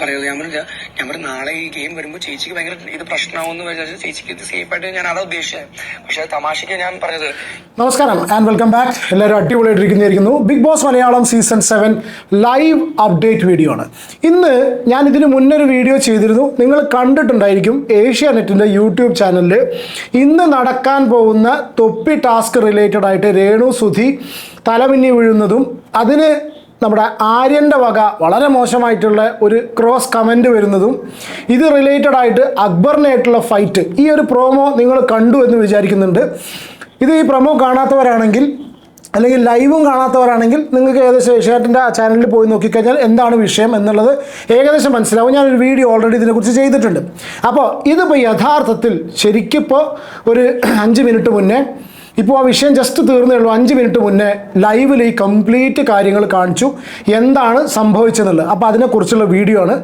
പറയുന്നത്. ഞാൻ പറഞ്ഞു നാളെ ഈ ഗെയിം വരുമ്പോൾ ചേച്ചിക്ക് ഭയങ്കര ഇത് പ്രശ്നമാവുമെന്ന് വിചാരിച്ചു. ചേച്ചിക്ക് ഇത് സേഫ് ആയിട്ട് ഞാൻ അതാ ഉദ്ദേശിച്ചത്. പക്ഷെ തമാശക്ക് ഞാൻ പറഞ്ഞത്. നമസ്കാരം ആൻഡ് വെൽക്കം ബാക്ക്. എല്ലാവരും അടിപൊളിയായിട്ടിരിക്കുന്നു. Big boss Malayalam season 7 live update video ആണ്. ഇന്ന് ഞാൻ ഇതിന് മുന്നൊരു വീഡിയോ ചെയ്തിരുന്നു, നിങ്ങൾ കണ്ടിട്ടുണ്ടായിരിക്കും. ഏഷ്യാനെറ്റിൻ്റെ യൂട്യൂബ് ചാനലിൽ ഇന്ന് നടക്കാൻ പോകുന്ന തൊപ്പി ടാസ്ക് റിലേറ്റഡ് ആയിട്ട് രേണു സുധി തലമിന്നി വീഴുന്നതും അതിന് നമ്മുടെ ആര്യൻ്റെ വക വളരെ മോശമായിട്ടുള്ള ഒരു ക്രോസ് കമൻറ്റ് വരുന്നതും ഇത് റിലേറ്റഡ് ആയിട്ട് അക്ബറിനായിട്ടുള്ള ഫൈറ്റ്, ഈ ഒരു പ്രോമോ നിങ്ങൾ കണ്ടു എന്ന് വിചാരിക്കുന്നുണ്ട്. ഇത് ഈ പ്രൊമോ കാണാത്തവരാണെങ്കിൽ അല്ലെങ്കിൽ ലൈവും കാണാത്തവരാണെങ്കിൽ നിങ്ങൾക്ക് ഏകദേശം ഏഷ്യാനെറ്റിൻ്റെ ചാനലിൽ പോയി നോക്കിക്കഴിഞ്ഞാൽ എന്താണ് വിഷയം എന്നുള്ളത് ഏകദേശം മനസ്സിലാവും. ഞാനൊരു വീഡിയോ ഓൾറെഡി ഇതിനെക്കുറിച്ച് ചെയ്തിട്ടുണ്ട്. അപ്പോൾ ഇതിപ്പോൾ യഥാർത്ഥത്തിൽ ശരിക്കിപ്പോൾ ഒരു 5 മിനിറ്റ് മുന്നേ, ഇപ്പോൾ ആ വിഷയം ജസ്റ്റ് തീർന്നേ ഉള്ളൂ, 5 മിനിറ്റ് മുന്നേ ലൈവിൽ ഈ കംപ്ലീറ്റ് കാര്യങ്ങൾ കാണിച്ചു എന്താണ് സംഭവിച്ചതെന്നുള്ളത്. അപ്പോൾ അതിനെക്കുറിച്ചുള്ള വീഡിയോ ആണ്.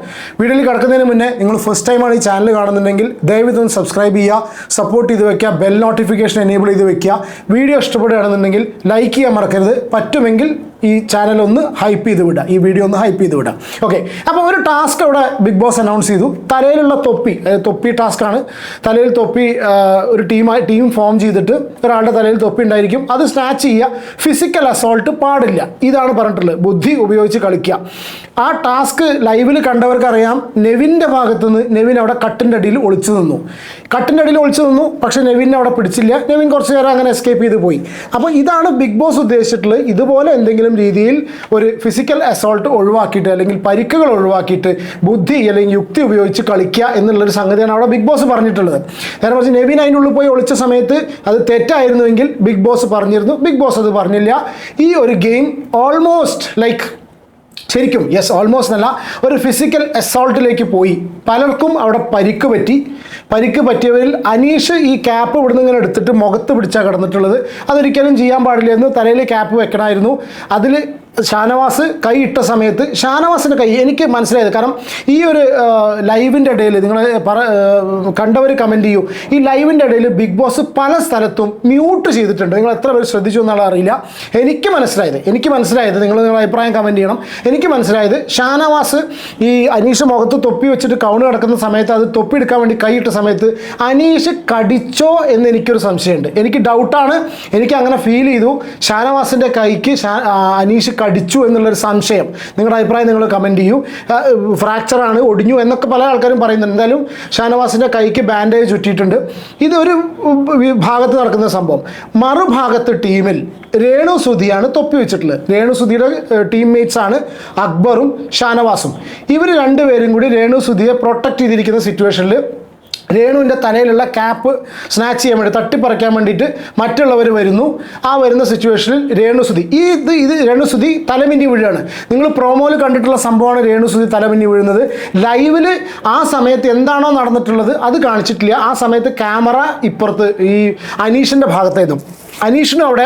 വീഡിയോയിൽ കിടക്കുന്നതിന് മുന്നേ നിങ്ങൾ ഫസ്റ്റ് ടൈമാണ് ഈ ചാനൽ കാണുന്നുണ്ടെങ്കിൽ ദയവിതൊന്ന് സബ്സ്ക്രൈബ് ചെയ്യുക, സപ്പോർട്ട് ചെയ്ത് വെക്കുക, ബെൽ നോട്ടിഫിക്കേഷൻ എനേബിൾ ചെയ്ത് വെക്കുക. വീഡിയോ ഇഷ്ടപ്പെടുകയാണെന്നുണ്ടെങ്കിൽ ലൈക്ക് ചെയ്യാൻ മറക്കരുത്. പറ്റുമെങ്കിൽ ഈ ചാനൽ ഒന്ന് ഹൈപ്പ് ചെയ്ത് വിടുക, ഈ വീഡിയോ ഒന്ന് ഹൈപ്പ് ചെയ്ത് വിടുക. ഓക്കെ, അപ്പോൾ ഒരു ടാസ്ക് അവിടെ ബിഗ് ബോസ് അനൗൺസ് ചെയ്തു. തലയിലുള്ള തൊപ്പി ടാസ്ക്കാണ്. തലയിൽ തൊപ്പി ഒരു ടീം ഫോം ചെയ്തിട്ട് ഒരാളുടെ തലയിൽ തൊപ്പി ഉണ്ടായിരിക്കും, അത് സ്നാച്ച് ചെയ്യുക. ഫിസിക്കൽ അസോൾട്ട് പാടില്ല, ഇതാണ് പറഞ്ഞിട്ടുള്ളത്. ബുദ്ധി ഉപയോഗിച്ച് കളിക്കുക. ആ ടാസ്ക് ലൈവിൽ കണ്ടവർക്കറിയാം. നെവിൻ്റെ ഭാഗത്തുനിന്ന് നെവിൻ അവിടെ കട്ടിൻ്റെ അടിയിൽ ഒളിച്ചു നിന്നു. പക്ഷേ നെവിനെ അവിടെ പിടിച്ചില്ല. നെവിൻ കുറച്ച് നേരം അങ്ങനെ എസ്കേപ്പ് ചെയ്ത് പോയി. അപ്പോൾ ഇതാണ് ബിഗ് ബോസ് ഉദ്ദേശിച്ചിട്ടുള്ളത്. ഇതുപോലെ എന്തെങ്കിലും രീതിയിൽ ഒരു ഫിസിക്കൽ അസോൾട്ട് ഒഴിവാക്കിയിട്ട് അല്ലെങ്കിൽ പരിക്കുകൾ ഒഴിവാക്കിയിട്ട് ബുദ്ധി അല്ലെങ്കിൽ യുക്തി ഉപയോഗിച്ച് കളിക്കുക എന്നുള്ളൊരു സംഗതിയാണ് അവിടെ ബിഗ് ബോസ് പറഞ്ഞിട്ടുള്ളത്. നേരെ മറിച്ച് നെവിൻ അതിൻ്റെ ഉള്ളിൽ പോയി ഒളിച്ച സമയത്ത് അത് തെറ്റായിരുന്നുവെങ്കിൽ ബിഗ് ബോസ് പറഞ്ഞിരുന്നു. ബിഗ് ബോസ് അത് പറഞ്ഞില്ല. ഈ ഒരു ഗെയിം ഓൾമോസ്റ്റ് ലൈക്ക് ശരിക്കും ഓൾമോസ്റ്റ് അല്ല, ഒരു ഫിസിക്കൽ അസോൾട്ടിലേക്ക് പോയി. പലർക്കും അവിടെ പരിക്ക് പറ്റിയവരിൽ അനീഷ് ഈ ക്യാപ്പ് ഇവിടുന്ന് ഇങ്ങനെ എടുത്തിട്ട് മുഖത്ത് പിടിച്ചാണ് കിടന്നിട്ടുള്ളത്. അതൊരിക്കലും ചെയ്യാൻ പാടില്ലായിരുന്നു. തലയിൽ ക്യാപ്പ് വെക്കണമായിരുന്നു. അതിൽ ഷാനവാസ് കൈ ഇട്ട സമയത്ത് ഷാനവാസിൻ്റെ കൈ എനിക്ക് മനസ്സിലായത്, കാരണം ഈ ഒരു ലൈവിൻ്റെ ഇടയിൽ നിങ്ങൾ കണ്ടവർ കമൻറ്റ് ചെയ്യൂ, ഈ ലൈവിൻ്റെ ഇടയിൽ ബിഗ് ബോസ് പല സ്ഥലത്തും മ്യൂട്ട് ചെയ്തിട്ടുണ്ട്. നിങ്ങൾ എത്ര പേര് ശ്രദ്ധിച്ചു എന്നുള്ള അറിയില്ല. എനിക്ക് മനസ്സിലായത് നിങ്ങളുടെ അഭിപ്രായം കമൻറ്റ് ചെയ്യണം. എനിക്ക് മനസ്സിലായത് ഷാനവാസ് ഈ അനീഷ് മുഖത്ത് തൊപ്പി വെച്ചിട്ട് കൗണ് കിടക്കുന്ന സമയത്ത് അത് തൊപ്പി എടുക്കാൻ വേണ്ടി കൈ ഇട്ട സമയത്ത് അനീഷ് കടിച്ചോ എന്ന് എനിക്കൊരു സംശയമുണ്ട്. എനിക്ക് ഡൗട്ടാണ്, എനിക്ക് അങ്ങനെ ഫീൽ ചെയ്തു. ഷാനവാസിൻ്റെ കൈക്ക് അനീഷ് കടിച്ചു എന്നുള്ളൊരു സംശയം. നിങ്ങളുടെ അഭിപ്രായം നിങ്ങൾ കമൻറ്റ് ചെയ്യൂ. ഫ്രാക്ചറാണ്, ഒടിഞ്ഞു എന്നൊക്കെ പല ആൾക്കാരും പറയുന്നുണ്ട്. എന്തായാലും ഷാനവാസിൻ്റെ കൈക്ക് ബാൻഡേജ് ചുറ്റിയിട്ടുണ്ട്. ഇതൊരു ഭാഗത്ത് നടക്കുന്ന സംഭവം. മറുഭാഗത്ത് ടീമിൽ രേണു സുധിയാണ് തൊപ്പി വെച്ചിട്ടുള്ളത്. രേണു സുധിയുടെ ടീംമേറ്റ്സ് ആണ് അക്ബറും ഷാനവാസും. ഇവർ രണ്ടുപേരും കൂടി രേണു സുധിയെ പ്രൊട്ടക്റ്റ് ചെയ്തിരിക്കുന്ന സിറ്റുവേഷനിൽ രേണുവിൻ്റെ തലയിലുള്ള ക്യാപ്പ് സ്നാച്ച് ചെയ്യാൻ വേണ്ടി തട്ടിപ്പറിക്കാൻ വേണ്ടിയിട്ട് മറ്റുള്ളവർ വരുന്നു. ആ വരുന്ന സിറ്റുവേഷനിൽ രേണുസുധി രേണുസുധി തലമിന്നി വീഴുകയാണ്. നിങ്ങൾ പ്രോമോയിൽ കണ്ടിട്ടുള്ള സംഭവമാണ് രേണുസുധി തലമിന്നി വീഴുന്നത്. ലൈവിൽ ആ സമയത്ത് എന്താണോ നടന്നിട്ടുള്ളത് അത് കാണിച്ചിട്ടില്ല. ആ സമയത്ത് ക്യാമറ ഇപ്പുറത്ത് ഈ അനീഷിൻ്റെ ഭാഗത്തായിരുന്നു. അനീഷിനും അവിടെ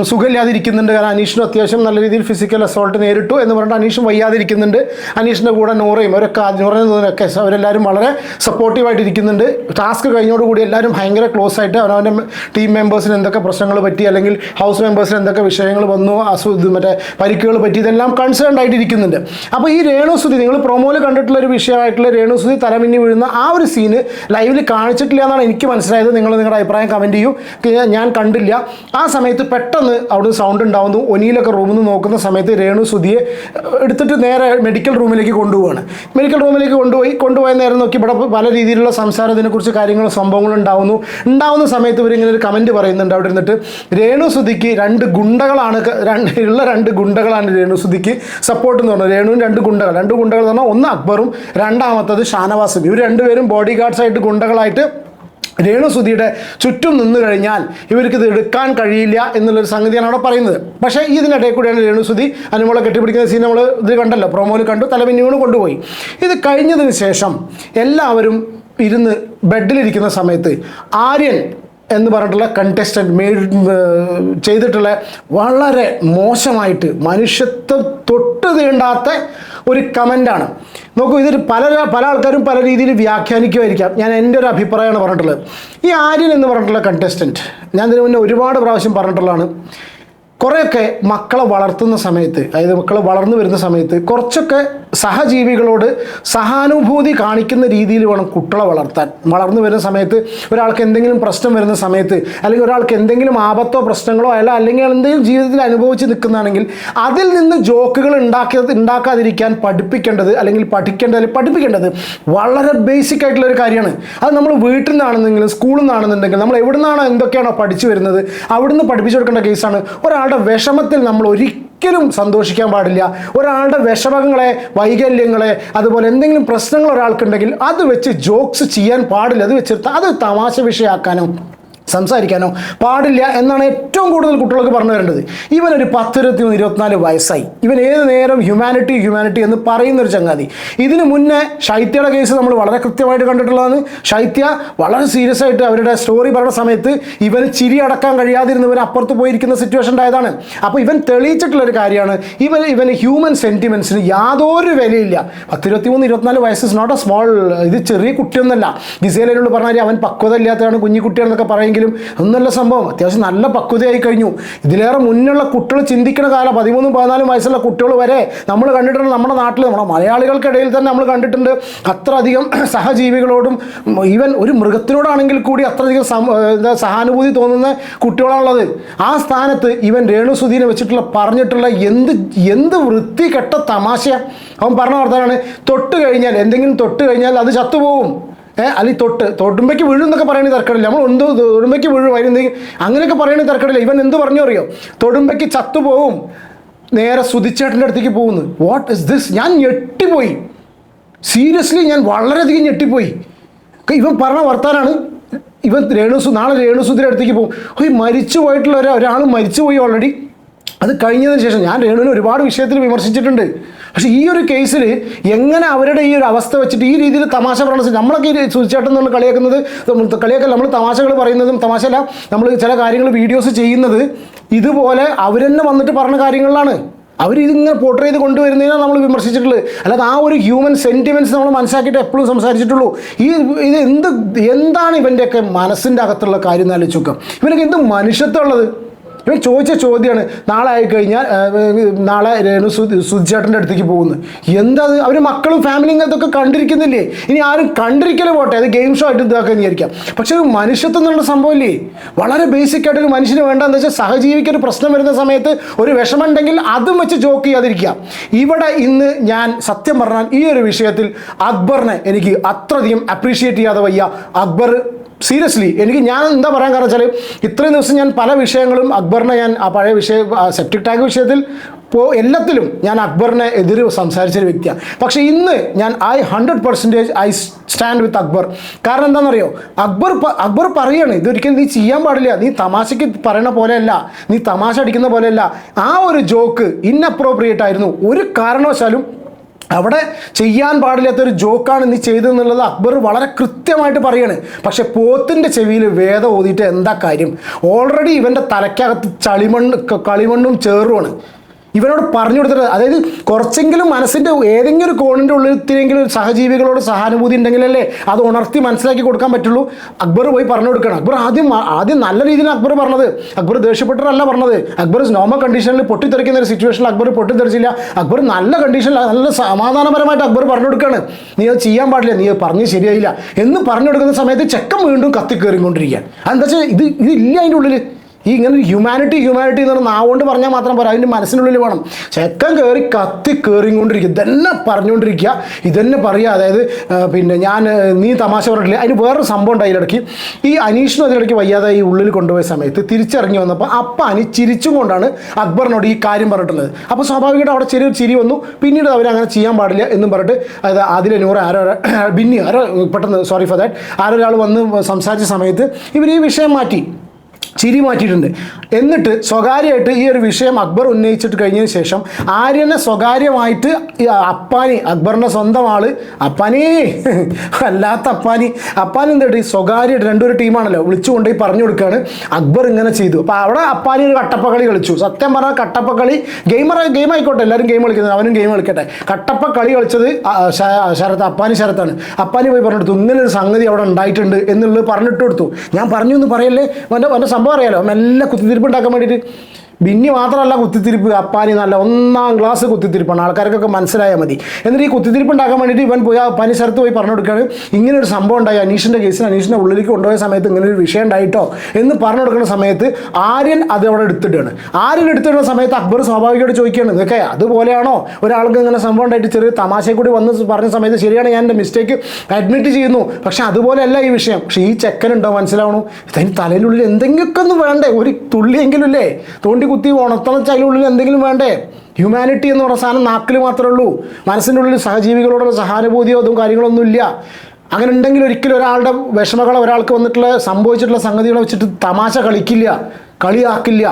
സുഖമില്ലാതിരിക്കുന്നുണ്ട്. കാരണം അനീഷിനും അത്യാവശ്യം നല്ല രീതിയിൽ ഫിസിക്കൽ അസോൾട്ട് നേരിട്ടു എന്ന് പറഞ്ഞിട്ട് അനീഷും വയ്യാതിരിക്കുന്നുണ്ട്. അനീഷിൻ്റെ കൂടെ നൂറയും നൂറിനൊക്കെ അവരെല്ലാവരും വളരെ സപ്പോർട്ടീവായിട്ടിരിക്കുന്നുണ്ട്. ടാസ്ക് കഴിഞ്ഞോടുകൂടി എല്ലാവരും ഭയങ്കര ക്ലോസ് ആയിട്ട് അവനവൻ്റെ ടീം മെമ്പേഴ്സിന് എന്തൊക്കെ പ്രശ്നങ്ങൾ പറ്റി അല്ലെങ്കിൽ ഹൗസ് മെമ്പേഴ്സിന് എന്തൊക്കെ വിഷയങ്ങൾ വന്നു, മറ്റേ പരിക്കുകൾ പറ്റി, ഇതെല്ലാം കൺസേൺഡ് ആയിട്ടിരിക്കുന്നുണ്ട്. അപ്പോൾ ഈ രേണുസുധി നിങ്ങൾ പ്രൊമോയിൽ കണ്ടിട്ടുള്ള ഒരു വിഷയമായിട്ടുള്ള രേണുസുധി തലമിന്നി വീഴുന്ന ആ ഒരു സീന് ലൈവിൽ കാണിച്ചിട്ടില്ല എന്നാണ് എനിക്ക് മനസ്സിലായത്. നിങ്ങളുടെ അഭിപ്രായം കമൻറ്റ് ചെയ്യൂ. ഞാൻ കണ്ടില്ല. ആ സമയത്ത് പെട്ടെന്ന് അവിടെ സൗണ്ട് ഉണ്ടാവുന്നു. ഒനിയിലൊക്കെ റൂമിൽ നിന്ന് നോക്കുന്ന സമയത്ത് രേണു സുധിയെ എടുത്തിട്ട് നേരെ മെഡിക്കൽ റൂമിലേക്ക് കൊണ്ടുപോവാണ്. മെഡിക്കൽ റൂമിലേക്ക് കൊണ്ടുപോയ നേരം നോക്കി ഇവിടെ പല രീതിയിലുള്ള സംസാരത്തിനെക്കുറിച്ച് കാര്യങ്ങളും സംഭവങ്ങളും ഉണ്ടാവുന്ന സമയത്ത് ഇവരിങ്ങനെ ഒരു കമൻറ്റ് പറയുന്നുണ്ട് അവിടെ ഇരുന്നിട്ട്. രേണു സുധിക്ക് രണ്ട് ഗുണ്ടകളാണ് രേണു സുധിക്ക് സപ്പോർട്ട് എന്ന് പറഞ്ഞത്. രേണുവിന് രണ്ട് ഗുണ്ടകൾ എന്ന് പറഞ്ഞാൽ ഒന്ന് അക്ബറും രണ്ടാമത്തത് ഷാനവാസും. ഇവർ രണ്ടുപേരും ബോഡി ഗാർഡ്സായിട്ട് ഗുണ്ടകളായിട്ട് രേണുസുധിയുടെ ചുറ്റും നിന്നു കഴിഞ്ഞാൽ ഇവർക്കിത് എടുക്കാൻ കഴിയില്ല എന്നുള്ളൊരു സംഗതിയാണ് അവിടെ പറയുന്നത്. പക്ഷേ ഇതിനിടയിൽ കൂടിയാണ് രേണുസുധി അനുമോളെ കെട്ടിപ്പിടിക്കുന്ന സീൻ നമ്മൾ ഇത് കണ്ടല്ലോ, പ്രൊമോയിൽ കണ്ടു. തലമിന്നിയോട് കൊണ്ടുപോയി. ഇത് കഴിഞ്ഞതിന് ശേഷം എല്ലാവരും ഇരുന്ന് ബെഡിലിരിക്കുന്ന സമയത്ത് ആര്യൻ എന്ന് പറഞ്ഞിട്ടുള്ള കണ്ടസ്റ്റൻറ്റ് ചെയ്തിട്ടുള്ള വളരെ മോശമായിട്ട് മനുഷ്യത്വം തൊട്ട് തീണ്ടാത്ത ഒരു കമൻ്റാണ്. നോക്കൂ, ഇതൊരു പല ആൾക്കാരും പല രീതിയിൽ വ്യാഖ്യാനിക്കുമായിരിക്കാം. ഞാൻ എൻ്റെ ഒരു അഭിപ്രായമാണ് പറഞ്ഞിട്ടുള്ളത്. ഈ ആര്യൻ എന്ന് പറഞ്ഞിട്ടുള്ള കണ്ടസ്റ്റൻറ്റ് ഞാൻ ഇതിനു മുന്നേ ഒരുപാട് പ്രാവശ്യം പറഞ്ഞിട്ടുള്ളതാണ്. കുറേയൊക്കെ മക്കളെ വളർത്തുന്ന സമയത്ത്, അതായത് മക്കൾ വളർന്നു വരുന്ന സമയത്ത് കുറച്ചൊക്കെ സഹജീവികളോട് സഹാനുഭൂതി കാണിക്കുന്ന രീതിയിൽ വേണം കുട്ടികളെ വളർത്താൻ. വളർന്നു വരുന്ന സമയത്ത് ഒരാൾക്ക് എന്തെങ്കിലും പ്രശ്നം വരുന്ന സമയത്ത്, അല്ലെങ്കിൽ ഒരാൾക്ക് എന്തെങ്കിലും ആപത്തോ പ്രശ്നങ്ങളോ അല്ലെങ്കിൽ എന്തെങ്കിലും ജീവിതത്തിൽ അനുഭവിച്ച് നിൽക്കുന്നതാണെങ്കിൽ അതിൽ നിന്ന് ജോക്കുകൾ ഉണ്ടാക്കാതിരിക്കാൻ പഠിപ്പിക്കേണ്ടത് വളരെ ബേസിക് ആയിട്ടുള്ള ഒരു കാര്യമാണ്. അത് നമ്മൾ വീട്ടിൽ നിന്നാണെന്നെങ്കിലും സ്കൂളിൽ നിന്നാണെന്നുണ്ടെങ്കിൽ നമ്മൾ എവിടെ നിന്നാണോ എന്തൊക്കെയാണോ പഠിച്ചു വരുന്നത് അവിടുന്ന് പഠിപ്പിച്ചു കൊടുക്കേണ്ട കേസാണ്. ഒരാളുടെ വിഷമത്തിൽ നമ്മൾ ഒരിക്കലും സന്തോഷിക്കാൻ പാടില്ല. ഒരാളുടെ വിഷമങ്ങളെ, വൈകല്യങ്ങളെ, അതുപോലെ എന്തെങ്കിലും പ്രശ്നങ്ങൾ ഒരാൾക്കുണ്ടെങ്കിൽ അത് വെച്ച് ജോക്സ് ചെയ്യാൻ പാടില്ല. അത് തമാശ വിഷയമാക്കാനോ സംസാരിക്കാനോ പാടില്ല എന്നാണ് ഏറ്റവും കൂടുതൽ കുട്ടികൾക്ക് പറഞ്ഞു തരേണ്ടത്. ഇവനൊരു 10, 23, 24 വയസ്സായി. ഇവൻ ഏത് നേരം ഹ്യൂമാനിറ്റി എന്ന് പറയുന്നൊരു ചങ്ങാതി. ഇതിന് മുന്നേ ഷൈത്യയുടെ കേസ് നമ്മൾ വളരെ കൃത്യമായിട്ട് കണ്ടിട്ടുള്ളതാണ്. ഷൈത്യ വളരെ സീരിയസ് ആയിട്ട് അവരുടെ സ്റ്റോറി പറയുന്ന സമയത്ത് ഇവന് ചിരി അടക്കാൻ കഴിയാതിരുന്നവൻ അപ്പുറത്ത് പോയിരിക്കുന്ന സിറ്റുവേഷൻ ഉണ്ടായതാണ്. അപ്പോൾ ഇവൻ തെളിയിച്ചിട്ടുള്ളൊരു കാര്യമാണ് ഇവന് ഹ്യൂമൻ സെൻറ്റിമെൻറ്റ്സിന് യാതൊരു വിലയില്ല. 10, 23, 24 വയസ്സ് ഇസ് നോട്ട് എ സ്മോൾ, ഇത് ചെറിയ കുട്ടിയൊന്നുമല്ല. ഗിസേലിനോട് പറഞ്ഞാൽ അവൻ പക്വത ഇല്ലാത്തതാണ്, കുഞ്ഞിക്കുട്ടിയാണെന്നൊക്കെ പറയും. ഒന്നല്ല സംഭവം, അത്യാവശ്യം നല്ല പക്വതയായി കഴിഞ്ഞു. ഇതിലേറെ മുന്നുള്ള കുട്ടികൾ ചിന്തിക്കുന്ന കാലം 13, 14 വയസ്സുള്ള കുട്ടികൾ വരെ നമ്മൾ കണ്ടിട്ടുണ്ട്. നമ്മുടെ നാട്ടിൽ, നമ്മുടെ മലയാളികൾക്കിടയിൽ തന്നെ നമ്മൾ കണ്ടിട്ടുണ്ട് അത്രയധികം സഹജീവികളോടും ഈവൻ ഒരു മൃഗത്തിനോടാണെങ്കിൽ കൂടി അത്രയധികം സഹാനുഭൂതി തോന്നുന്ന കുട്ടികളാണുള്ളത്. ആ സ്ഥാനത്ത് ഇവൻ രേണുസുധീനെ വെച്ചിട്ടുള്ള പറഞ്ഞിട്ടുള്ള എന്ത് വൃത്തികെട്ട തമാശ. അവൻ പറഞ്ഞ വർത്തമാനമാണ്, എന്തെങ്കിലും തൊട്ട് കഴിഞ്ഞാൽ അത് ചത്തുപോകും, അല്ലെങ്കിൽ തൊടുമ്പയ്ക്ക് വീഴും എന്നൊക്കെ പറയുന്നത് തർക്കമില്ല. നമ്മൾ തൊടുമ്പയ്ക്ക് വീഴും അതിനെന്തെങ്കിലും അങ്ങനെയൊക്കെ പറയുന്നത് തർക്കമില്ല. ഇവൻ എന്ത് പറഞ്ഞു അറിയോ? തൊടുമ്പയ്ക്ക് ചത്തുപോകും, നേരെ സുധിച്ചേട്ടൻ്റെ അടുത്തേക്ക് പോകുന്നു. What is this? ഞാൻ ഞെട്ടിപ്പോയി, സീരിയസ്ലി ഞാൻ വളരെയധികം ഞെട്ടിപ്പോയി. ഇവൻ പറഞ്ഞ വർത്താനാണ്. ഇവൻ നാളെ രേണുസുധിയുടെ അടുത്തേക്ക് പോകും. മരിച്ചു പോയിട്ടുള്ള ഒരാൾ മരിച്ചുപോയി ഓൾറെഡി. അത് കഴിഞ്ഞതിന് ശേഷം ഞാൻ രേണുവിനെ ഒരുപാട് വിഷയത്തിൽ വിമർശിച്ചിട്ടുണ്ട്. പക്ഷേ ഈ ഒരു കേസിൽ എങ്ങനെ അവരുടെ ഈ ഒരു അവസ്ഥ വെച്ചിട്ട് ഈ രീതിയിൽ തമാശ പറയുന്നത്, നമ്മളൊക്കെ ഈ സുധിച്ചേട്ടൻ നമ്മൾ നമ്മൾ തമാശകൾ പറയുന്നതും, തമാശയല്ല, നമ്മൾ ചില കാര്യങ്ങൾ വീഡിയോസ് ചെയ്യുന്നത് ഇതുപോലെ അവരെന്നെ വന്നിട്ട് പറഞ്ഞ കാര്യങ്ങളിലാണ്. അവരിതിങ്ങനെ പോർട്രേ ചെയ്ത് കൊണ്ടുവരുന്നതിനാണ് നമ്മൾ വിമർശിച്ചിട്ടുള്ളത്. അല്ലാതെ ആ ഒരു ഹ്യൂമൻ സെൻറ്റിമെൻറ്റ്സ് നമ്മൾ മനസ്സിലാക്കിയിട്ട് എപ്പോഴും സംസാരിച്ചിട്ടുള്ളൂ. ഇത് എന്താണ് ഇവൻ്റെയൊക്കെ മനസ്സിൻ്റെ അകത്തുള്ള കാര്യം എന്ന് ആലോചിച്ച് നോക്കാം. ഇവനൊക്കെ എന്ത് മനുഷ്യത്വം ഉള്ളത്? ഇവൻ ചോദിച്ച ചോദ്യമാണ്, നാളെ ആയിക്കഴിഞ്ഞാൽ നാളെ സുധിച്ചേട്ടൻ്റെ അടുത്തേക്ക് പോകുന്നു. എന്താ അവർ മക്കളും ഫാമിലിയും അതൊക്കെ കണ്ടിരിക്കുന്നില്ലേ? ഇനി ആരും കണ്ടിരിക്കലേ പോട്ടെ, അത് ഗെയിം ഷോ ആയിട്ട് ഇതാക്കാൻ വിചാരിക്കാം. പക്ഷെ ഒരു മനുഷ്യത്വം എന്നുള്ള സംഭവമില്ലേ? വളരെ ബേസിക് ആയിട്ടൊരു മനുഷ്യന് വേണ്ടതെന്ന് വെച്ചാൽ സഹജീവിക്ക് ഒരു പ്രശ്നം വരുന്ന സമയത്ത് ഒരു വിഷമം ഉണ്ടെങ്കിൽ അതും വെച്ച് ജോക്ക് ചെയ്യാതിരിക്കാം. ഇവിടെ ഇന്ന് ഞാൻ സത്യം പറഞ്ഞാൽ ഈ ഒരു വിഷയത്തിൽ അക്ബറിനെ എനിക്ക് അത്രയധികം അപ്രീഷിയേറ്റ് ചെയ്യാതെ വയ്യ. അക്ബർ സീരിയസ്ലി ഞാൻ എന്താ പറയാൻ കാരണം വെച്ചാൽ ഇത്രയും ദിവസം ഞാൻ പല വിഷയങ്ങളും അക്ബറിനെ ഞാൻ ആ പഴയ സെപ്റ്റിക് ടാങ്ക് വിഷയത്തിൽ എല്ലാത്തിലും ഞാൻ അക്ബറിനെ എതിര് സംസാരിച്ചൊരു വ്യക്തിയാണ്. പക്ഷേ ഇന്ന് ഞാൻ 100% ഐ സ്റ്റാൻഡ് വിത്ത് അക്ബർ. കാരണം എന്താണെന്നറിയോ? അക്ബർ പറയാണ്, ഇതൊരിക്കലും നീ ചെയ്യാൻ പാടില്ല, നീ തമാശയ്ക്ക് പറയണ പോലെയല്ല, നീ തമാശ അടിക്കുന്ന പോലെയല്ല, ആ ഒരു ജോക്ക് ഇൻഅപ്രോപ്രിയേറ്റ് ആയിരുന്നു, ഒരു കാരണവശാലും അവിടെ ചെയ്യാൻ പാടില്ലാത്തൊരു ജോക്കാണ് നീ ചെയ്തതെന്നുള്ളത് അക്ബർ വളരെ കൃത്യമായിട്ട് പറയാണ്. പക്ഷെ പോത്തിൻ്റെ ചെവിയിൽ വേദം ഓതിയിട്ട് എന്താ കാര്യം? ഓൾറെഡി ഇവൻ്റെ തലയ്ക്കകത്ത് കളിമണ്ണും ചേറുമാണ്. ഇവനോട് പറഞ്ഞു കൊടുത്തിട്ട്, അതായത് കുറച്ചെങ്കിലും മനസ്സിൻ്റെ ഏതെങ്കിലും ഒരു കോണിൻ്റെ ഉള്ളിൽ ഇത്തിരിയെങ്കിലും സഹജീവികളോട് സഹാനുഭൂതി ഉണ്ടെങ്കിലല്ലേ അത് ഉണർത്തി മനസ്സിലാക്കി കൊടുക്കാൻ പറ്റുള്ളൂ. അക്ബർ പോയി പറഞ്ഞു കൊടുക്കണം. അക്ബർ ആദ്യം നല്ല രീതിയിൽ അക്ബർ പറഞ്ഞത്, അക്ബർ ദേഷ്യപ്പെട്ടിട്ടല്ല പറഞ്ഞത്. അക്ബർ നോർമൽ കണ്ടീഷനിൽ പൊട്ടിത്തെറിക്കുന്ന ഒരു സിറ്റുവേഷനിൽ അക്ബർ പൊട്ടിത്തെറിച്ചില്ല. അക്ബർ നല്ല കണ്ടീഷനിൽ നല്ല സമാധാനപരമായിട്ട് അക്ബർ പറഞ്ഞു കൊടുക്കുകയാണ്, നീ അത് ചെയ്യാൻ പാടില്ല, നീ പറഞ്ഞ് ശരിയായില്ല എന്ന് പറഞ്ഞു കൊടുക്കുന്ന സമയത്ത് ചെക്കൻ വീണ്ടും കത്തിക്കേറിക്കൊണ്ടിരിക്കുക. അതെന്താ വെച്ചാൽ ഇതില്ല അതിൻ്റെ ഉള്ളിൽ. ഈ ഇങ്ങനെ ഹ്യൂമാനിറ്റി എന്ന് പറഞ്ഞാൽ നാവുകൊണ്ട് പറഞ്ഞാൽ മാത്രം പോരാ, അതിൻ്റെ മനസ്സിനുള്ളിൽ വേണം. ചെക്കൻ കയറിക്കൊണ്ടിരിക്കുക, ഇതന്നെ പറഞ്ഞുകൊണ്ടിരിക്കുക, ഇതന്നെ പറയുക. അതായത് നീ തമാശ പറഞ്ഞിട്ടില്ല. അതിന് വേറൊരു സംഭവം ഉണ്ടായി ഇടയ്ക്ക്. ഈ അനീഷിനും അതിനിടയ്ക്ക് വയ്യാതെ ഈ ഉള്ളിൽ കൊണ്ടുപോയ സമയത്ത് തിരിച്ചിറങ്ങി വന്നപ്പോൾ അനി ചിരിച്ചും കൊണ്ടാണ് അക്ബറിനോട് ഈ കാര്യം പറഞ്ഞിട്ടുള്ളത്. അപ്പോൾ സ്വാഭാവികമായിട്ട് അവിടെ ചെറിയൊരു ചിരി വന്നു. പിന്നീട് അവരങ്ങനെ ചെയ്യാൻ പാടില്ല എന്നും പറഞ്ഞിട്ട് അതായത് അതിലൂറ് പെട്ടെന്ന് സോറി ഫോർ ദാറ്റ് ആരൊരാൾ വന്ന് സംസാരിച്ച സമയത്ത് ഇവർ ഈ വിഷയം മാറ്റി, ചിരി മാറ്റിയിട്ടുണ്ട്. എന്നിട്ട് സ്വകാര്യമായിട്ട് ഈ ഒരു വിഷയം അക്ബർ ഉന്നയിച്ചിട്ട് കഴിഞ്ഞതിന് ശേഷം ആര്യനെ സ്വകാര്യമായിട്ട് അപ്പാനി, അക്ബറിൻ്റെ സ്വന്തം ആള് അപ്പാനി, അല്ലാത്ത അപ്പാനി എന്തായിട്ട് സ്വകാര്യമായിട്ട് രണ്ടൊരു ടീമാണല്ലോ വിളിച്ചുകൊണ്ടുപോയി പറഞ്ഞു കൊടുക്കുകയാണ് അക്ബർ ഇങ്ങനെ ചെയ്തു. അപ്പോൾ അവിടെ അപ്പാനി ഒരു കട്ടപ്പക്കളി കളിച്ചു. സത്യം പറഞ്ഞാൽ കട്ടപ്പക്കളി ഗെയിം ആയിക്കോട്ടെ, എല്ലാവരും ഗെയിം കളിക്കുന്നത്, അവനും ഗെയിം കളിക്കട്ടെ. കട്ടപ്പക്കളി കളിച്ചത് ശരത്താണ്. അപ്പാനി പോയി പറഞ്ഞു കൊടുത്തു, ഇങ്ങനെ ഒരു സംഗതി അവിടെ ഉണ്ടായിട്ടുണ്ട് എന്നുള്ളത് പറഞ്ഞിട്ട് കൊടുത്തു. ഞാൻ പറഞ്ഞു എന്ന് പറയല്ലേ, എൻ്റെ സംഭവം അറിയാലോ, മെല്ലെ കുത്തിത്തിരിപ്പ് ഉണ്ടാക്കാൻ വേണ്ടിയിട്ട് ബിന്നി മാത്രമല്ല കുത്തിത്തിരിപ്പ്, അപ്പാനി നല്ല 1ാം ക്ലാസ് കുത്തിത്തിരിപ്പാണ്, ആൾക്കാർക്കൊക്കെ മനസ്സിലായാൽ മതി. എന്നിട്ട് ഈ കുത്തിത്തിരിപ്പ് ഉണ്ടാക്കാൻ വേണ്ടിയിട്ട് ഇവൻ പോയി പനി സ്ഥലത്ത് പോയി പറഞ്ഞു കൊടുക്കുകയാണ്, ഇങ്ങനെ ഒരു സംഭവം ഉണ്ടായി അനീഷിൻ്റെ കേസിൽ, അനീഷിൻ്റെ ഉള്ളിലേക്ക് കൊണ്ടുപോയ സമയത്ത് ഇങ്ങനെ ഒരു വിഷയം ഉണ്ടായിട്ടോ എന്ന് പറഞ്ഞു കൊടുക്കുന്ന സമയത്ത് ആര്യൻ അത് അവിടെ എടുത്തിട്ടാണ്. ആര്യൻ എടുത്തിടുന്ന സമയത്ത് അക്ബർ സ്വാഭാവികമായിട്ട് ചോദിക്കുകയാണ്, ഇതൊക്കെ അതുപോലെയാണോ ഒരാൾക്ക് ഇങ്ങനെ സംഭവം ഉണ്ടായിട്ട് ചെറിയ തമാശ കൂടി വന്ന് പറഞ്ഞ സമയത്ത് ശരിയാണ്, ഞാൻ എൻ്റെ മിസ്റ്റേക്ക് അഡ്മിറ്റ് ചെയ്യുന്നു, പക്ഷെ അതുപോലെയല്ല ഈ വിഷയം. പക്ഷേ ഈ ചെക്കനുണ്ടോ മനസ്സിലാവണു, ഇതിന് തലയിലുള്ളിൽ എന്തെങ്കിലുമൊക്കെ ഒന്ന് വേണ്ടേ, ഒരു തുള്ളിയെങ്കിലും ഇല്ലേ, തോണ്ടി കുത്തി ഉണർത്തുന്ന അതിനുള്ളിൽ എന്തെങ്കിലും വേണ്ടേ. ഹ്യൂമാനിറ്റി എന്ന് പറഞ്ഞ സാധനം നാക്കിൽ മാത്രമേ ഉള്ളൂ, മനസ്സിൻ്റെ ഉള്ളിൽ സഹജീവികളോടുള്ള സഹാനുഭൂതിയോ അതും കാര്യങ്ങളൊന്നും ഇല്ല. അങ്ങനെ ഉണ്ടെങ്കിൽ ഒരിക്കലും ഒരാളുടെ വിഷമങ്ങൾ ഒരാൾക്ക് വന്നിട്ടുള്ള സംഭവിച്ചിട്ടുള്ള സംഗതികളെ വെച്ചിട്ട് തമാശ കളിയാക്കില്ല.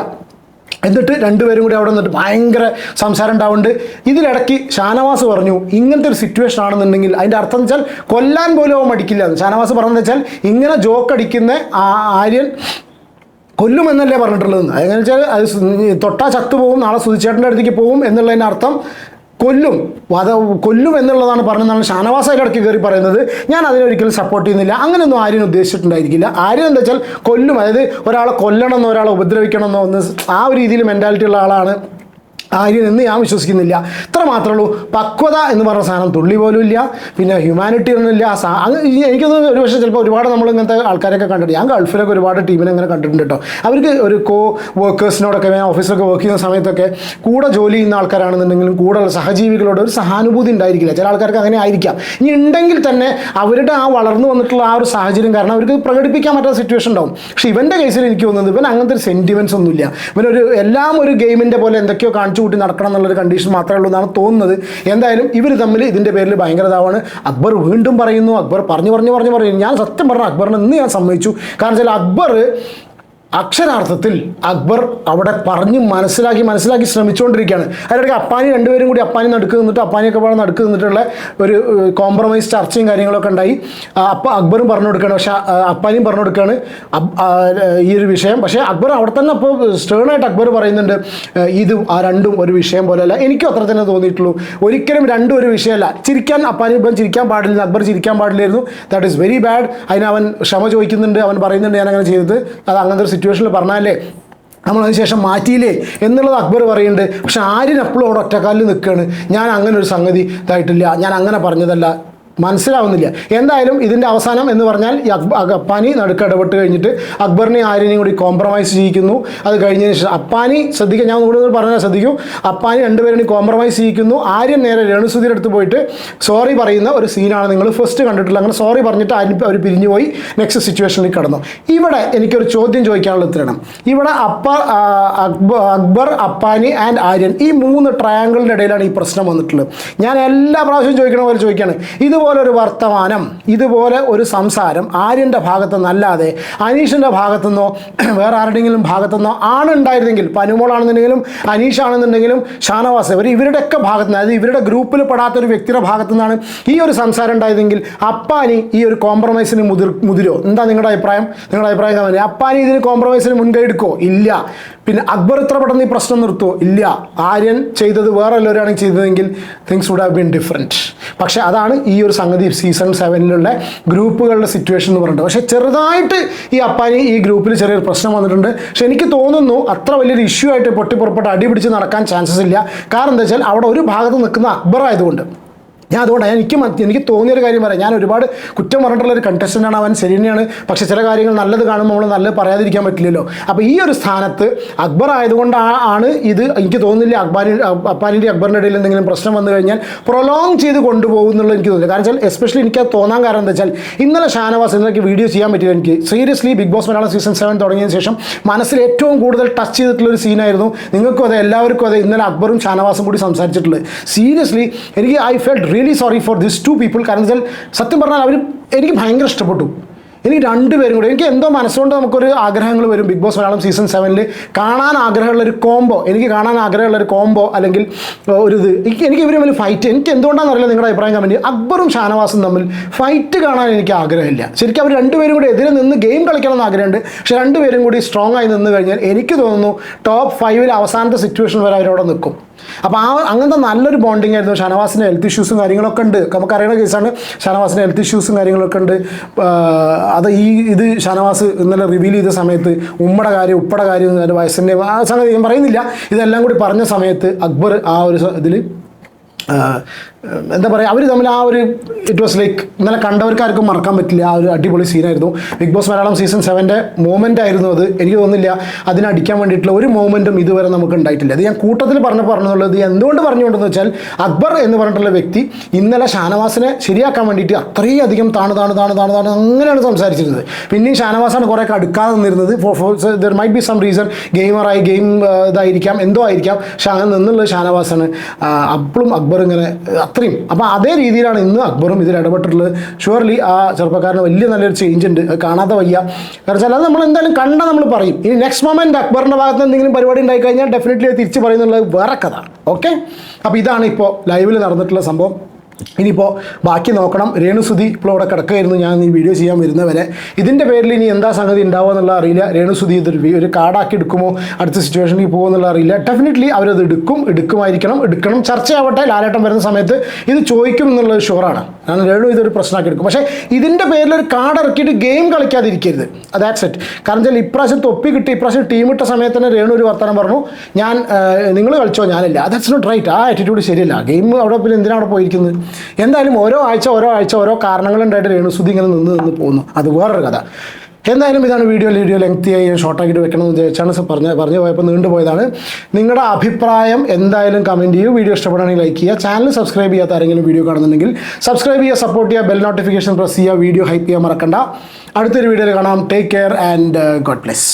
എന്നിട്ട് രണ്ടുപേരും കൂടി അവിടെ നിന്നിട്ട് ഭയങ്കര സംസാരം ഉണ്ടാവുന്നുണ്ട്. ഇതിലിടയ്ക്ക് ഷാനവാസ് പറഞ്ഞു, ഇങ്ങനത്തെ ഒരു സിറ്റുവേഷൻ ആണെന്നുണ്ടെങ്കിൽ അതിൻ്റെ അർത്ഥം എന്ന് വെച്ചാൽ കൊല്ലാൻ പോലും അവൻ മടിക്കില്ല. ഷാനവാസ് പറഞ്ഞതെന്ന് വെച്ചാൽ ഇങ്ങനെ ജോക്കടിക്കുന്ന ആര്യൻ കൊല്ലുമെന്നല്ലേ പറഞ്ഞിട്ടുള്ളത്. അതെങ്ങനെ വെച്ചാൽ അത് തൊട്ടാ ചത്തുപോകും, നാളെ സുധിച്ചേട്ടൻ്റെ അടുത്തേക്ക് പോകും എന്നുള്ളതിൻ്റെ അർത്ഥം കൊല്ലും എന്നുള്ളതാണ് പറഞ്ഞതെന്നാണ് ഷാനവാസ് അതിൻ്റെ ഇടയ്ക്ക് കയറി പറയുന്നത്. ഞാൻ അതിനൊരിക്കലും സപ്പോർട്ട് ചെയ്യുന്നില്ല, അങ്ങനെയൊന്നും ആര്യൻ ഉദ്ദേശിച്ചിട്ടുണ്ടായിരിക്കില്ല. ആര്യൻ എന്താ വെച്ചാൽ കൊല്ലും, അതായത് ഒരാളെ കൊല്ലണമെന്നോ ഒരാളെ ഉപദ്രവിക്കണമെന്നോ ഒന്ന് ആ ഒരു രീതിയിൽ മെൻറ്റാലിറ്റി ഉള്ള ആളാണ് ആര്യൻ എന്ന് ഞാൻ വിശ്വസിക്കുന്നില്ല. ഇത്ര മാത്രമേ ഉള്ളൂ. പക്വത എന്ന് പറഞ്ഞ സാധനം തുള്ളി പോലും ഇല്ല, പിന്നെ ഹ്യൂമാനിറ്റി ഒന്നുമില്ല. എനിക്കൊന്നും ഒരു പക്ഷേ ചിലപ്പോൾ ഒരുപാട് നമ്മൾ ഇങ്ങനത്തെ ആൾക്കാരൊക്കെ കണ്ടിട്ടുണ്ട്. ഞാൻ ഗൾഫിലൊക്കെ ഒരുപാട് ടീമിനെ അങ്ങനെ കണ്ടിട്ടുണ്ട് കേട്ടോ. അവർക്ക് ഒരു വർക്കേഴ്സിനോടൊക്കെ ഓഫീസിലൊക്കെ വർക്ക് ചെയ്യുന്ന സമയത്തൊക്കെ കൂടെ ജോലി ചെയ്യുന്ന ആൾക്കാരാണെന്നുണ്ടെങ്കിലും കൂടെയുള്ള സഹജീവികളോട് ഒരു സഹാനുഭൂതി ഉണ്ടായിരിക്കില്ല. ചില ആൾക്കാർക്ക് അങ്ങനെ ആയിരിക്കാം. ഇനി ഉണ്ടെങ്കിൽ തന്നെ അവരുടെ ആ വളർന്നു വന്നിട്ടുള്ള ആ ഒരു സാഹചര്യം കാരണം അവർക്ക് പ്രകടിപ്പിക്കാൻ പറ്റാത്ത സിറ്റുവേഷൻ ഉണ്ടാവും. പക്ഷേ ഇവൻ്റെ കേസിൽ എനിക്ക് തോന്നുന്നത് ഇവൻ അങ്ങനത്തെ ഒരു സെൻറ്റിമെൻറ്റ്സ് ഒന്നുമില്ല. ഇവനൊരു എല്ലാം ഒരു ഗെയിമിൻ്റെ പോലെ എന്തൊക്കെയോ കാണിച്ചു കൂട്ടി നടക്കണം എന്നുള്ളൊരു കണ്ടീഷൻ മാത്രമേ ഉള്ളൂ എന്നാണ് തോന്നുന്നത്. എന്തായാലും ഇവർ തമ്മിൽ ഇതിൻ്റെ പേരിൽ ഭയങ്കരതാവാണ്. അക്ബർ വീണ്ടും പറയുന്നു, അക്ബർ പറഞ്ഞു ഞാൻ സത്യം പറഞ്ഞ അക്ബറിനെ ഇന്ന് ഞാൻ സമ്മതിച്ചു. കാരണം വെച്ചാൽ അക്ബർ അക്ഷരാർത്ഥത്തിൽ അവിടെ പറഞ്ഞ് മനസ്സിലാക്കി ശ്രമിച്ചുകൊണ്ടിരിക്കുകയാണ്. അതിനിടയ്ക്ക് അപ്പാനി രണ്ടുപേരും കൂടി അപ്പാനി നടുക്ക് നിന്നിട്ട് അപ്പാനിയൊക്കെ പാടെ നടുക്ക് നിന്നിട്ടുള്ള ഒരു കോംപ്രമൈസ് ചർച്ചയും കാര്യങ്ങളൊക്കെ ഉണ്ടായി. അക്ബറും പറഞ്ഞു കൊടുക്കുകയാണ്, പക്ഷേ അപ്പാനിയും പറഞ്ഞു കൊടുക്കുകയാണ് ഈ ഒരു വിഷയം. പക്ഷേ അക്ബർ അവിടെ തന്നെ അപ്പോൾ സ്റ്റേണായിട്ട് അക്ബർ പറയുന്നുണ്ട്, ഇതും ആ രണ്ടും ഒരു വിഷയം പോലെയല്ല. എനിക്കും അത്ര തന്നെ തോന്നിയിട്ടുള്ളൂ. ഒരിക്കലും രണ്ടും ഒരു വിഷയമല്ല. അപ്പാനി ഇപ്പം ചിരിക്കാൻ പാടില്ല, അക്ബർ ചിരിക്കാൻ പാടില്ലായിരുന്നു. That is very bad. അവൻ ക്ഷമ ചോദിക്കുന്നുണ്ട്, അവൻ പറയുന്നുണ്ട് ഞാൻ അങ്ങനെ ചെയ്തത്, അത് അങ്ങനത്തെ ഒരു സിറ്റുവേഷനിൽ പറഞ്ഞാലേ നമ്മളതിന് ശേഷം മാറ്റിയില്ലേ എന്നുള്ളത് അക്ബർ പറയുന്നുണ്ട്. പക്ഷെ ആര്യൻ എപ്പോഴും അവിടെ ഒറ്റക്കാലിൽ നിൽക്കുകയാണ്. ഞാൻ അങ്ങനെ ഒരു സംഗതി ഇതായിട്ടില്ല, ഞാൻ അങ്ങനെ പറഞ്ഞതല്ല, മനസ്സിലാവുന്നില്ല. എന്തായാലും ഇതിൻ്റെ അവസാനം എന്ന് പറഞ്ഞാൽ ഈ അപ്പാനി നടുക്ക് ഇടപെട്ട് കഴിഞ്ഞിട്ട് അക്ബറിനെയും ആര്യനെയും കൂടി കോംപ്രമൈസ് ചെയ്യിക്കുന്നു. അത് കഴിഞ്ഞതിന് ശേഷം അപ്പാനി ശ്രദ്ധിക്കുക, ഞാൻ കൂടുതൽ പറഞ്ഞാൽ ശ്രദ്ധിക്കൂ, അപ്പാനി രണ്ടുപേരും കോംപ്രമൈസ് ചെയ്യിക്കുന്നു. ആര്യൻ നേരെ രേണുസുധിയുടെ അടുത്ത് പോയിട്ട് സോറി പറയുന്ന ഒരു സീനാണ് നിങ്ങൾ ഫസ്റ്റ് കണ്ടിട്ടുള്ളത്. അങ്ങനെ സോറി പറഞ്ഞിട്ട് അവർ പിരിഞ്ഞു പോയി നെക്സ്റ്റ് സിറ്റുവേഷനിൽ കടന്നു. ഇവിടെ എനിക്കൊരു ചോദ്യം ചോദിക്കാനുള്ള ഉത്തരം. ഇവിടെ അക്ബർ, അപ്പാനി ആൻഡ് ആര്യൻ, ഈ 3 ട്രയാങ്കിളിൻ്റെ ഇടയിലാണ് ഈ പ്രശ്നം വന്നിട്ടുള്ളത്. ഞാൻ എല്ലാ പ്രാവശ്യവും ചോദിക്കണ പോലെ ചോദിക്കുകയാണ്, ഇതുപോലെ ഒരു വർത്തമാനം, ഇതുപോലെ ഒരു സംസാരം ആര്യൻ്റെ ഭാഗത്തുനിന്നല്ലാതെ അനീഷിൻ്റെ ഭാഗത്തുനിന്നോ വേറെ ആരുടെയെങ്കിലും ഭാഗത്തുനിന്നോ ആണുണ്ടായിരുന്നെങ്കിൽ, പനുമോളാണെന്നുണ്ടെങ്കിലും അനീഷാണെന്നുണ്ടെങ്കിലും ഷാനവാസ്, ഇവരുടെയൊക്കെ ഭാഗത്തുനിന്ന്, അതായത് ഇവരുടെ ഗ്രൂപ്പിൽ പെടാത്തൊരു വ്യക്തിയുടെ ഭാഗത്തുനിന്നാണ് ഈ ഒരു സംസാരം ഉണ്ടായതെങ്കിൽ അപ്പാനി ഈ ഒരു കോംപ്രമൈസിന് മുതിരോ? എന്താ നിങ്ങളുടെ അഭിപ്രായം? കമന്റ്. അപ്പാനി ഇതിന് കോംപ്രമൈസിന് മുൻകൈ എടുക്കുമോ? ഇല്ല. പിന്നെ അക്ബർ ഇത്ര പെട്ടെന്ന് ഈ പ്രശ്നം നിർത്തുമോ? ഇല്ല. ആര്യൻ ചെയ്തത് വേറെ എല്ലാവരാണ് ചെയ്തതെങ്കിൽ things would have been different. പക്ഷേ അതാണ് ഈ ഒരു സംഗതി സീസൺ 7 ഗ്രൂപ്പുകളുടെ സിറ്റുവേഷൻ എന്ന് പറഞ്ഞിട്ട്. പക്ഷേ ചെറുതായിട്ട് ഈ അപ്പാനി ഈ ഗ്രൂപ്പിൽ ചെറിയൊരു പ്രശ്നം വന്നിട്ടുണ്ട്. പക്ഷെ എനിക്ക് തോന്നുന്നു അത്ര വലിയൊരു ഇഷ്യൂ ആയിട്ട് പൊട്ടിപ്പുറപ്പെട്ട് അടിപിടിച്ച് നടക്കാൻ ചാൻസസ് ഇല്ല. കാരണം എന്താ വെച്ചാൽ അവിടെ ഒരു ഭാഗത്ത് നിൽക്കുന്ന അക്ബർ ആയതുകൊണ്ട്. അതുകൊണ്ടാണ് എനിക്ക് തോന്നിയൊരു കാര്യം പറയാം. ഞാൻ ഒരുപാട് കുറ്റം പറഞ്ഞിട്ടുള്ളൊരു കണ്ടസ്റ്റൻ്റാണ് അവൻ, ശരി തന്നെയാണ്. പക്ഷേ ചില കാര്യങ്ങൾ നല്ലത് കാണുമ്പോൾ നമ്മൾ നല്ലത് പറയാതിരിക്കാൻ പറ്റില്ലല്ലോ. അപ്പോൾ ഈ ഒരു സ്ഥാനത്ത് അക്ബർ ആയതുകൊണ്ടാണ് ഇത്. എനിക്ക് തോന്നുന്നില്ല അപ്പാനിൻ്റെ അക്ബറിൻ്റെ ഇടയിൽ എന്തെങ്കിലും പ്രശ്നം വന്നു കഴിഞ്ഞാൽ പ്രൊലോങ് ചെയ്ത് കൊണ്ടുപോകുന്നുള്ളത് എനിക്ക് തോന്നുന്നില്ല. കാരണം വെച്ചാൽ എസ്പെഷ്യലി എനിക്ക് തോന്നാൻ കാരണം എന്താ വെച്ചാൽ ഇന്നലെ ഷാനവാസ് ഇന്നലേക്ക് വീഡിയോ ചെയ്യാൻ പറ്റില്ല. എനിക്ക് seriously Bigg boss Malayalam season 7 തുടങ്ങിയതിന് ശേഷം മനസ്സിൽ ഏറ്റവും കൂടുതൽ ടച്ച് ചെയ്തിട്ടുള്ളൊരു സീനായിരുന്നു. നിങ്ങൾക്കും അതെ, എല്ലാവർക്കും അതെ, ഇന്നലെ അക്ബറും ഷാനവാസും കൂടി സംസാരിച്ചിട്ടുള്ളത്. സീരിയസ്ലി എനിക്ക് I felt really sorry for this 2 people. കാരണം വെച്ചാൽ സത്യം പറഞ്ഞാൽ എനിക്ക് ഭയങ്കര ഇഷ്ടപ്പെട്ടു. എനിക്ക് രണ്ടുപേരും കൂടെ, എനിക്ക് എന്തോ മനസ്സുകൊണ്ട് നമുക്കൊരു ആഗ്രഹങ്ങൾ വരും. ബിഗ് ബോസ് മലയാളം സീസൺ 7 കാണാൻ ആഗ്രഹമുള്ളൊരു കോംബോ, അല്ലെങ്കിൽ ഒരു എനിക്ക് ഇവർ തമ്മിൽ ഫൈറ്റ്, എനിക്ക് എന്തുകൊണ്ടാണെന്ന് അറിയില്ല. നിങ്ങളുടെ അഭിപ്രായം കമൻറ്റ്. അക്ബറും ഷാനവാസും തമ്മിൽ ഫൈറ്റ് കാണാൻ എനിക്ക് ആഗ്രഹമില്ല. ശരിക്കും അവർ രണ്ടുപേരും കൂടി എതിരെ നിന്ന് ഗെയിം കളിക്കണമെന്ന് ആഗ്രഹമുണ്ട്. പക്ഷേ രണ്ടുപേരും കൂടി സ്ട്രോങ് ആയി നിന്ന് കഴിഞ്ഞാൽ എനിക്ക് തോന്നുന്നു ടോപ്പ് 5 അവസാനത്തെ സിറ്റുവേഷൻ വരെ അവരവിടെ നിൽക്കും. അപ്പോൾ അങ്ങനത്തെ നല്ലൊരു ബോണ്ടിങ് ആയിരുന്നു. ഷാനവാസിൻ്റെ ഹെൽത്ത് ഇഷ്യൂസും കാര്യങ്ങളൊക്കെ ഉണ്ട്, നമുക്കറിയുന്ന കേസാണ്. ഷാനവാസിൻ്റെ ഹെൽത്ത് ഇഷ്യൂസും കാര്യങ്ങളൊക്കെ ഉണ്ട്. അത് ഇത് ഷാനവാസ് ഇന്നലെ റിവീൽ ചെയ്ത സമയത്ത് ഉമ്മയുടെ കാര്യം ഉപ്പയുടെ കാര്യം വയസ്സിൻ്റെ ആ സംഗതി ഞാൻ പറയുന്നില്ല, ഇതെല്ലാം കൂടി പറഞ്ഞ സമയത്ത് അക്ബർ ആ ഒരു ഇതിൽ എന്താ പറയുക, അവർ തമ്മിൽ ആ ഒരു ഇറ്റ് വാസ് ലൈക്ക് ഇന്നലെ കണ്ടവർക്കാർക്കും മറക്കാൻ പറ്റില്ല. ആ ഒരു അടിപൊളി സീനായിരുന്നു. Big boss Malayalam season 7 moment ആയിരുന്നു അത്. എനിക്ക് തോന്നുന്നില്ല അതിനടിക്കാൻ വേണ്ടിയിട്ടുള്ള ഒരു മൂമെൻറ്റും ഇതുവരെ നമുക്ക് ഉണ്ടായിട്ടില്ല. അത് ഞാൻ കൂട്ടത്തിൽ പറഞ്ഞുള്ളത് എന്തുകൊണ്ട് പറഞ്ഞുകൊണ്ടെന്ന് വെച്ചാൽ അക്ബർ എന്ന് പറഞ്ഞിട്ടുള്ള വ്യക്തി ഇന്നലെ ഷാനവാസിനെ ശരിയാക്കാൻ വേണ്ടിയിട്ട് അത്രയധികം താണ് അങ്ങനെയാണ് സംസാരിച്ചിരുന്നത്. പിന്നെയും ഷാനവാസാണ് കുറേയൊക്കെ അടുക്കാതെ നിന്നിരുന്നത്. There might be some reason, ഗെയിമറായി ഗെയിം ഇതായിരിക്കാം, എന്തോ ആയിരിക്കാം. പക്ഷെ അങ്ങനെ നിന്നുള്ളത് ഷാനവാസാണ്. അപ്പോഴും അക്ബർ ഇങ്ങനെ അത്രയും. അപ്പോൾ അതേ രീതിയിലാണ് ഇന്ന് അക്ബറും ഇതിൽ ഇടപെട്ടിട്ടുള്ളത്. ഷുവർലി ആ ചെറുപ്പക്കാരന് വലിയ നല്ലൊരു ചേഞ്ച് ഉണ്ട്, അത് കാണാതെ വയ്യ. കാരണം വെച്ചാൽ അത് നമ്മൾ എന്തായാലും നമ്മൾ പറയും. ഇനി നെക്സ്റ്റ് മൊമെൻറ്റ് അക്ബറിൻ്റെ ഭാഗത്ത് എന്തെങ്കിലും പരിപാടി ഉണ്ടായി കഴിഞ്ഞാൽ ഡെഫിനറ്റ്ലി അത് തിരിച്ച് പറയുന്നുള്ളത് വേറെ കഥ. ഓക്കെ, അപ്പോൾ ഇതാണ് ഇപ്പോൾ ലൈവിൽ നടന്നിട്ടുള്ള സംഭവം. ഇനിയിപ്പോൾ ബാക്കി നോക്കണം. രേണുസുതി ഇപ്പോൾ ഇവിടെ കിടക്കുകയായിരുന്നു ഞാൻ ഈ വീഡിയോ ചെയ്യാൻ വരുന്നവരെ. ഇതിൻ്റെ പേരിൽ ഇനി എന്താ സംഗതി ഉണ്ടാവുക എന്നുള്ള അറിയില്ല. രേണുസുതി ഒരു കാർഡാക്കി എടുക്കുമോ, അടുത്ത സിറ്റുവേഷനിൽ പോകുമെന്നുള്ള അറിയില്ല. ഡെഫിനറ്റ്ലി അവരത് എടുക്കണം. ചർച്ചയാവട്ടെ. ലാലേട്ടൻ വരുന്ന സമയത്ത് ഇത് ചോദിക്കും എന്നുള്ളത് ഷുവറാണ്. കാരണം രേണു ഇതൊരു പ്രശ്നമാക്കി എടുക്കും. പക്ഷേ ഇതിൻ്റെ പേരിൽ ഒരു കാർഡ് ഇറക്കിയിട്ട് ഗെയിം കളിക്കാതിരിക്കരുത്. That's it. കാരണം വെച്ചാൽ ഇപ്രാവശ്യം തൊപ്പി കിട്ടി, ഇപ്രാവശ്യം ടീം ഇട്ട സമയത്ത് തന്നെ രേണു ഒരു വർത്തമാനം പറഞ്ഞു, നിങ്ങൾ കളിച്ചോ ഞാനില്ല. That's not right. ആ ആറ്റിറ്റ്യൂഡ് ശരിയല്ല. ഗെയിം അവിടെ പിന്നെ എന്തിനാണ് അവിടെ പോയിരിക്കുന്നത്? എന്തായാലും ഓരോ ആഴ്ച ഓരോ കാരണങ്ങളുണ്ടായിട്ട് രേണുസുതി ഇങ്ങനെ നിന്ന് പോകുന്നു. അത് വേറൊരു കഥ. എന്തായാലും ഇതാണ് വീഡിയോ ലെങ്തിയായി ഷോർട്ടാക്കിയിട്ട് വെക്കണമെന്ന് വിചാരിച്ചാണ് പറഞ്ഞു പോയപ്പോൾ നീണ്ടുപോയതാണ്. നിങ്ങളുടെ അഭിപ്രായം എന്തായാലും കമൻറ്റ് ചെയ്യൂ. വീഡിയോ ഇഷ്ടപ്പെടുകയാണെങ്കിൽ ലൈക്ക് ചെയ്യുക. ചാനൽ സബ്സ്ക്രൈബ് ചെയ്യാത്ത ആരെങ്കിലും വീഡിയോ കാണുന്നുണ്ടെങ്കിൽ സബ്സ്ക്രൈബ് ചെയ്യുക, സപ്പോർട്ട് ചെയ്യുക, ബെൽ നോട്ടിഫിക്കേഷൻ പ്രസ് ചെയ്യുക, വീഡിയോ ഹൈപ്പ് ചെയ്യാൻ മറക്കണ്ട. അടുത്തൊരു വീഡിയോയിൽ കാണാം. Take care and God bless.